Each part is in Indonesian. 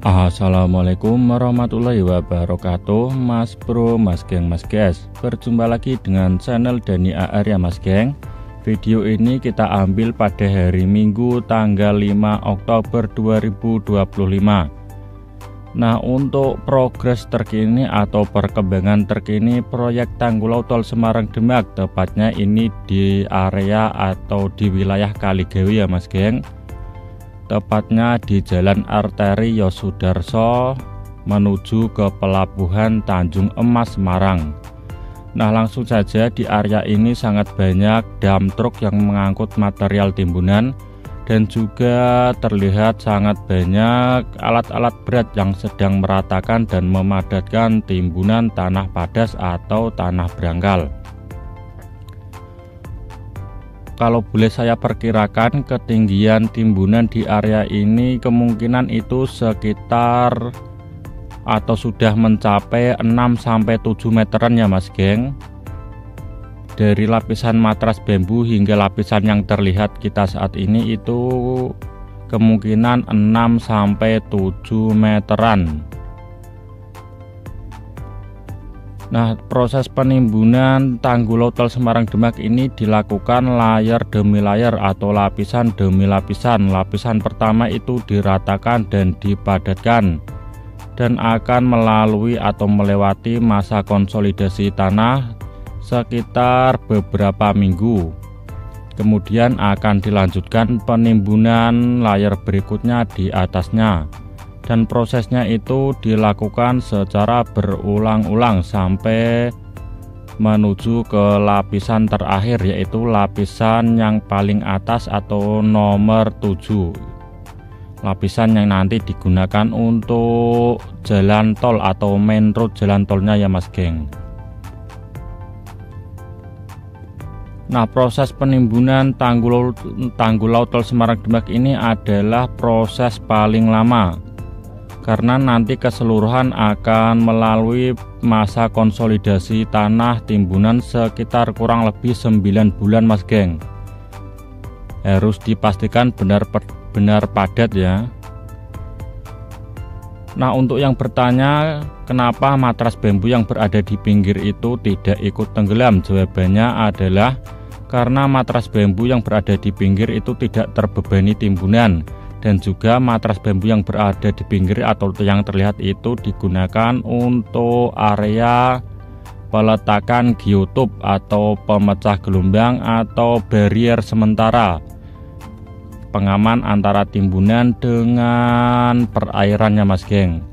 Assalamualaikum warahmatullahi wabarakatuh, Mas Bro, Mas Geng, Mas Guys. Berjumpa lagi dengan channel Dani AR ya Mas Geng. Video ini kita ambil pada hari Minggu tanggal 5 Oktober 2025. Nah, untuk progres terkini atau perkembangan terkini proyek Tanggul Laut Tol Semarang Demak, tepatnya ini di area atau di wilayah Kaligawe ya Mas Geng. Tepatnya di Jalan Arteri Yosudarso menuju ke Pelabuhan Tanjung Emas Semarang. Nah, langsung saja di area ini sangat banyak dump truk yang mengangkut material timbunan dan juga terlihat sangat banyak alat-alat berat yang sedang meratakan dan memadatkan timbunan tanah padas atau tanah berangkal. Kalau boleh saya perkirakan, ketinggian timbunan di area ini kemungkinan itu sekitar atau sudah mencapai 6-7 meteran ya Mas Geng. Dari lapisan matras bambu hingga lapisan yang terlihat kita saat ini itu kemungkinan 6-7 meteran. Nah, proses penimbunan Tanggul Laut Tol Semarang Demak ini dilakukan layer demi layer atau lapisan demi lapisan. Lapisan pertama itu diratakan dan dipadatkan dan akan melalui atau melewati masa konsolidasi tanah sekitar beberapa minggu. Kemudian akan dilanjutkan penimbunan layer berikutnya di atasnya. Dan prosesnya itu dilakukan secara berulang-ulang sampai menuju ke lapisan terakhir, yaitu lapisan yang paling atas atau nomor 7. Lapisan yang nanti digunakan untuk jalan tol atau main road jalan tolnya ya Mas Geng. Nah, proses penimbunan Tanggul Laut Tol Semarang Demak ini adalah proses paling lama, karena nanti keseluruhan akan melalui masa konsolidasi tanah timbunan sekitar kurang lebih 9 bulan Mas Geng. Harus dipastikan benar padat ya. Nah, untuk yang bertanya kenapa matras bambu yang berada di pinggir itu tidak ikut tenggelam, jawabannya adalah karena matras bambu yang berada di pinggir itu tidak terbebani timbunan. Dan juga matras bambu yang berada di pinggir atau yang terlihat itu digunakan untuk area peletakan geotub atau pemecah gelombang atau barrier sementara pengaman antara timbunan dengan perairannya Mas Geng,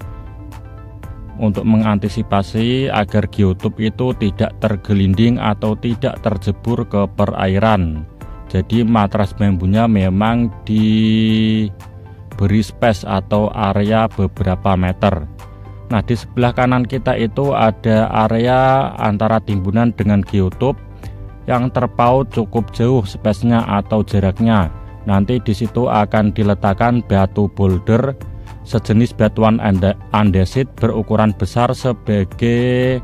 untuk mengantisipasi agar geotub itu tidak tergelinding atau tidak terjebur ke perairan. Jadi matras bambunya memang diberi space atau area beberapa meter. Nah, di sebelah kanan kita itu ada area antara timbunan dengan geotub yang terpaut cukup jauh space-nya atau jaraknya. Nanti di situ akan diletakkan batu boulder sejenis batuan andesit berukuran besar sebagai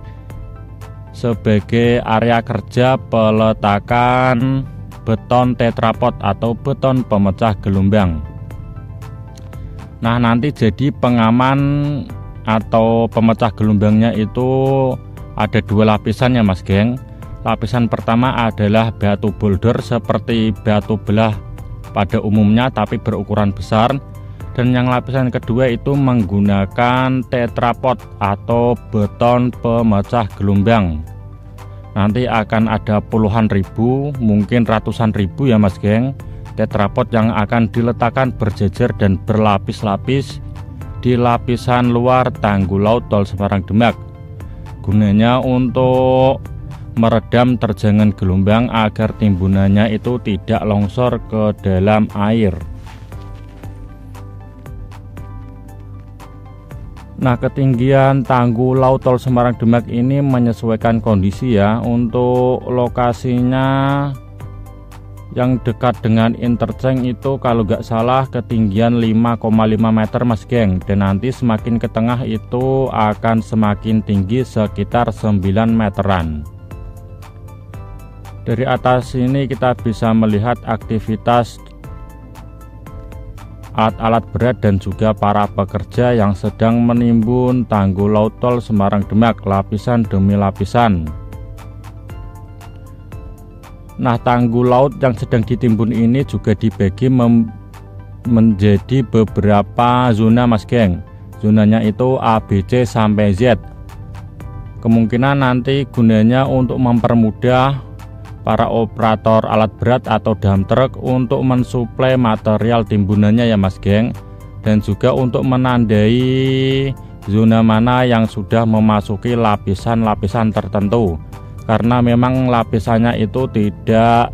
area kerja peletakan beton tetrapod atau beton pemecah gelombang. Nah, nanti jadi pengaman atau pemecah gelombangnya itu ada 2 lapisan ya Mas Geng. Lapisan pertama adalah batu boulder seperti batu belah pada umumnya tapi berukuran besar, dan yang lapisan kedua itu menggunakan tetrapod atau beton pemecah gelombang. Nanti akan ada puluhan ribu, mungkin ratusan ribu ya Mas Geng, tetrapod yang akan diletakkan berjejer dan berlapis-lapis di lapisan luar Tanggul Laut Tol Semarang Demak. Gunanya untuk meredam terjangan gelombang agar timbunannya itu tidak longsor ke dalam air. Nah, ketinggian Tanggul Laut Tol Semarang Demak ini menyesuaikan kondisi ya. Untuk lokasinya yang dekat dengan interchange itu kalau nggak salah ketinggian 5,5 meter Mas Geng, dan nanti semakin ke tengah itu akan semakin tinggi sekitar 9 meteran. Dari atas ini kita bisa melihat aktivitas alat-alat berat dan juga para pekerja yang sedang menimbun tanggul laut tol Semarang Demak lapisan demi lapisan. Nah, tanggul laut yang sedang ditimbun ini juga dibagi menjadi beberapa zona, Mas Geng. Zonanya itu A, B, C sampai Z. Kemungkinan nanti gunanya untuk mempermudah para operator alat berat atau dump truck untuk mensuplai material timbunannya ya Mas Geng, dan juga untuk menandai zona mana yang sudah memasuki lapisan-lapisan tertentu, karena memang lapisannya itu tidak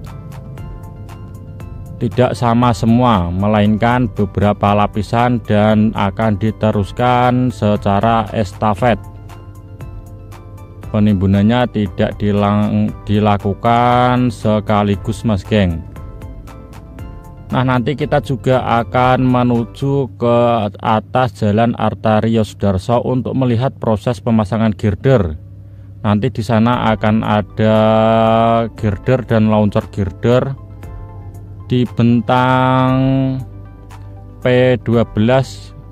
sama semua, melainkan beberapa lapisan dan akan diteruskan secara estafet. Penimbunannya tidak dilakukan sekaligus, Mas Geng. Nah, nanti kita juga akan menuju ke atas Jalan Artario Sudarso untuk melihat proses pemasangan girder. Nanti di sana akan ada girder dan launcher girder di bentang P12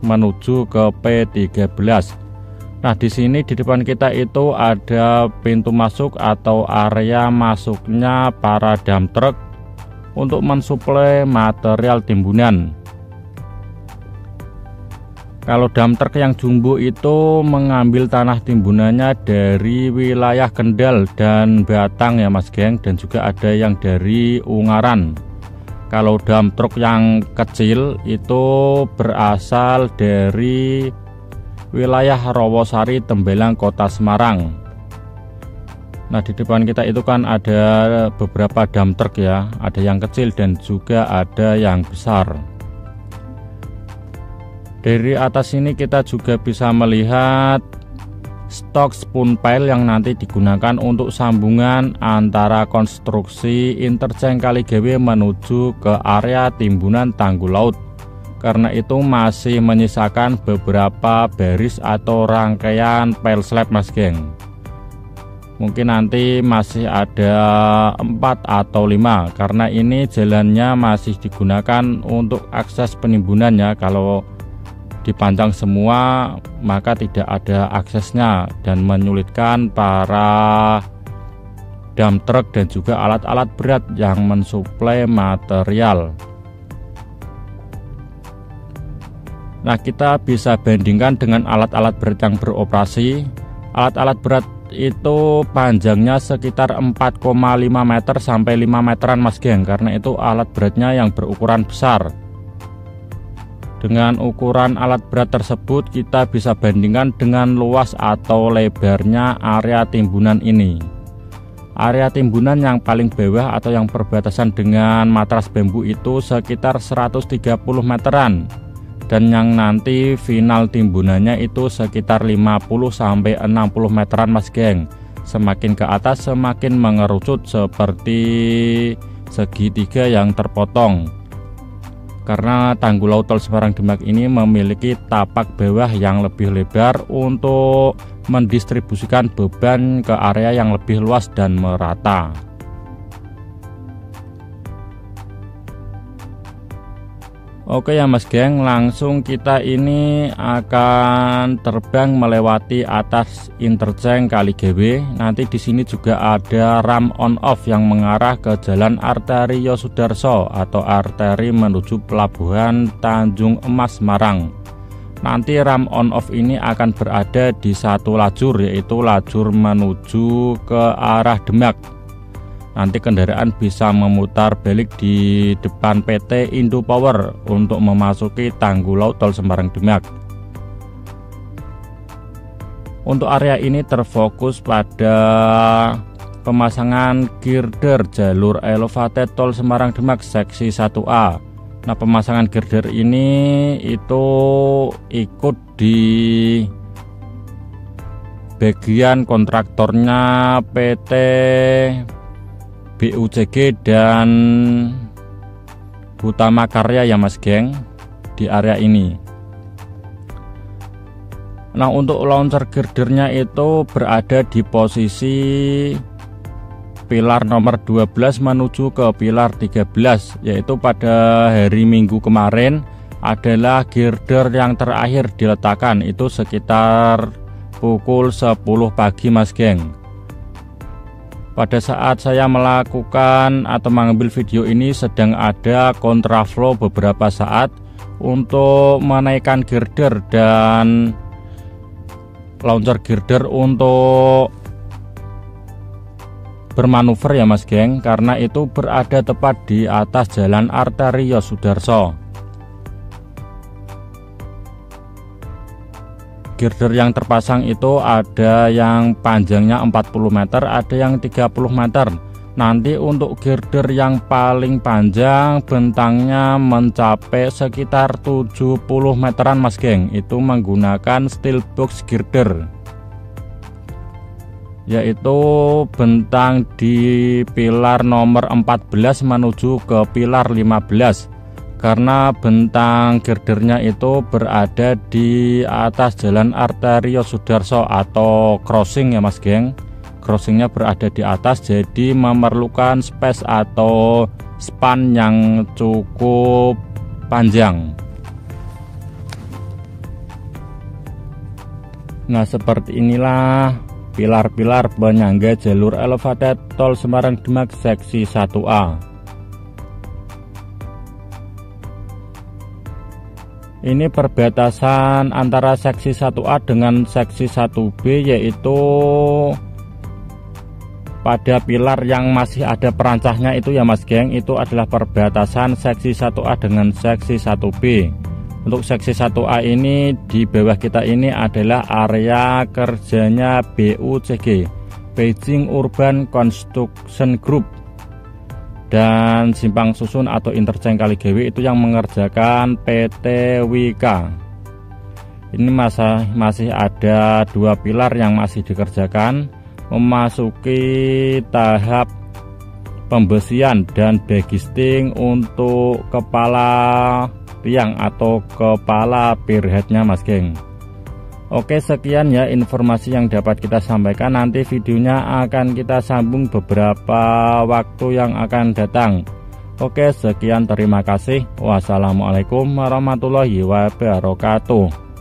menuju ke P13. Nah, di sini di depan kita itu ada pintu masuk atau area masuknya para dump truck untuk mensuplai material timbunan. Kalau dump truck yang jumbo itu mengambil tanah timbunannya dari wilayah Kendal dan Batang ya Mas Geng, dan juga ada yang dari Ungaran. Kalau dump truck yang kecil itu berasal dari wilayah Rawasari, Tembelang, Kota Semarang. Nah, di depan kita itu kan ada beberapa dump truck ya, ada yang kecil dan juga ada yang besar. Dari atas ini kita juga bisa melihat stok spoon pile yang nanti digunakan untuk sambungan antara konstruksi interchange Kaligawe menuju ke area timbunan tanggul laut. Karena itu masih menyisakan beberapa baris atau rangkaian pile slab, Mas Geng. Mungkin nanti masih ada 4 atau 5, karena ini jalannya masih digunakan untuk akses penimbunannya. Kalau dipanjang semua maka tidak ada aksesnya dan menyulitkan para dump truck dan juga alat-alat berat yang mensuplai material. Nah, kita bisa bandingkan dengan alat-alat berat yang beroperasi. Alat-alat berat itu panjangnya sekitar 4,5 meter sampai 5 meteran, Mas Geng, karena itu alat beratnya yang berukuran besar. Dengan ukuran alat berat tersebut kita bisa bandingkan dengan luas atau lebarnya area timbunan ini. Area timbunan yang paling bawah atau yang berbatasan dengan matras bambu itu sekitar 130 meteran. Dan yang nanti final timbunannya itu sekitar 50 sampai 60 meteran, Mas Geng. Semakin ke atas semakin mengerucut seperti segitiga yang terpotong. Karena tanggul laut tol Semarang Demak ini memiliki tapak bawah yang lebih lebar untuk mendistribusikan beban ke area yang lebih luas dan merata. Oke ya Mas Geng, langsung kita ini akan terbang melewati atas interchange Kaligawe. Nanti di sini juga ada ram on off yang mengarah ke Jalan Artario Sudarso atau arteri menuju Pelabuhan Tanjung Emas Semarang. Nanti ram on off ini akan berada di satu lajur, yaitu lajur menuju ke arah Demak. Nanti kendaraan bisa memutar balik di depan PT Indo Power untuk memasuki tanggul laut tol Semarang Demak. Untuk area ini terfokus pada pemasangan girder jalur elevated tol Semarang Demak seksi 1A. Nah, pemasangan girder ini itu ikut di bagian kontraktornya PT BUCG dan Utama Karya ya Mas Geng di area ini. Nah, untuk launcher girdernya itu berada di posisi pilar nomor 12 menuju ke pilar 13, yaitu pada hari Minggu kemarin adalah girder yang terakhir diletakkan, itu sekitar pukul 10 pagi Mas geng. Pada saat saya melakukan atau mengambil video ini sedang ada kontraflow beberapa saat untuk menaikkan girder dan launcher girder untuk bermanuver ya Mas geng, karena itu berada tepat di atas Jalan Arterio Sudarso. Girder yang terpasang itu ada yang panjangnya 40 meter, ada yang 30 meter. Nanti untuk girder yang paling panjang bentangnya mencapai sekitar 70 meteran Mas geng. Itu menggunakan steel box girder, yaitu bentang di pilar nomor 14 menuju ke pilar 15. Karena bentang girdernya itu berada di atas Jalan Arterio Sudarso atau crossing ya Mas geng. Crossingnya berada di atas, jadi memerlukan space atau span yang cukup panjang. Nah, seperti inilah pilar-pilar penyangga jalur elevated tol Semarang Demak seksi 1A. Ini perbatasan antara seksi 1A dengan seksi 1B, yaitu pada pilar yang masih ada perancahnya itu ya Mas geng, itu adalah perbatasan seksi 1A dengan seksi 1B. Untuk seksi 1A ini di bawah kita ini adalah area kerjanya BUCG, Beijing Urban Construction Group, dan simpang susun atau interchange Kaligawe itu yang mengerjakan PT Wika. Ini masih ada 2 pilar yang masih dikerjakan, memasuki tahap pembesian dan bagisting untuk kepala tiang atau kepala pierheadnya Mas geng. Oke, sekian ya informasi yang dapat kita sampaikan. Nanti videonya akan kita sambung beberapa waktu yang akan datang. Oke, sekian, terima kasih. Wassalamualaikum warahmatullahi wabarakatuh.